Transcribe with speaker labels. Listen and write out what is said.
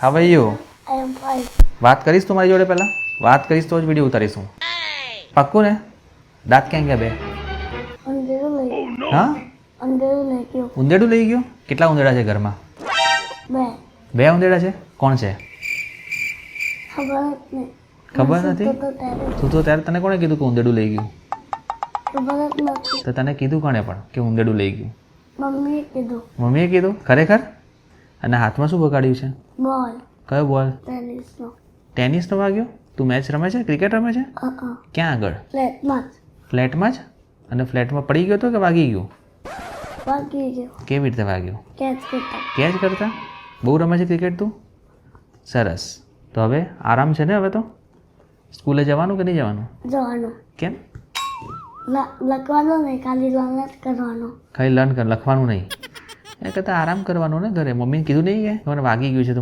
Speaker 1: હા ભાઈઓ
Speaker 2: I am 5.
Speaker 1: વાત કરીશ તું મારી જોડે પહેલાં વાત કરીશ તો જ વિડીયો ઉતારીશું પાક્કું ને દાંત ક્યાં ગયા બે
Speaker 2: અંધેરું લઈ ગયું.
Speaker 1: હા
Speaker 2: અંધેરું લઈ ગયું.
Speaker 1: ઉંદેડું લઈ ગયું કેટલા ઉંદેડા છે ઘરમાં
Speaker 2: 2.
Speaker 1: બે ઉંદેડા છે કોણ છે
Speaker 2: ખબર જ નહીં.
Speaker 1: ખબર
Speaker 2: હું
Speaker 1: નથી
Speaker 2: સૂતો તો ત્યારે
Speaker 1: તું તો ત્યારે તને કોણે કીધું કે ઉંદેડું લઈ ગયું
Speaker 2: ખબર જ નથી.
Speaker 1: તો તને કીધું કોણે પણ કે ઉંદેડું લઈ ગયું
Speaker 2: મમ્મીએ કીધું
Speaker 1: મમ્મીએ કીધું ખરેખર અને હાથમાં શું બગાડ્યું છે
Speaker 2: બોલ
Speaker 1: કયો બોલ
Speaker 2: ટેનિસનો.
Speaker 1: ટેનિસનો વાગ્યો તું મેચ રમે છે ક્રિકેટ રમે છે ક્યાં આગળ
Speaker 2: ફ્લેટમાં જ
Speaker 1: ફ્લેટમાં જ અને ફ્લેટમાં પડી ગયો તો કે વાગી ગયું
Speaker 2: વાગી ગયો.
Speaker 1: કેવી રીતે વાગ્યું
Speaker 2: કેચ કરતા
Speaker 1: કેચ કરતા બહુ રમે છે ક્રિકેટ તું સરસ તો હવે આરામ છે ને હવે તો સ્કૂલે જવાનું કે નહીં જવાનું
Speaker 2: જવાનું.
Speaker 1: કેમ
Speaker 2: લખવાનું નહીં, ખાલી લર્ન જ કરવાનું.
Speaker 1: ખાલી લર્ન કર લખવાનું નહીં એ કરતાં આરામ કરવાનું ને ઘરે મમ્મીને કીધું નહીં કે મને વાગી ગયું છે તો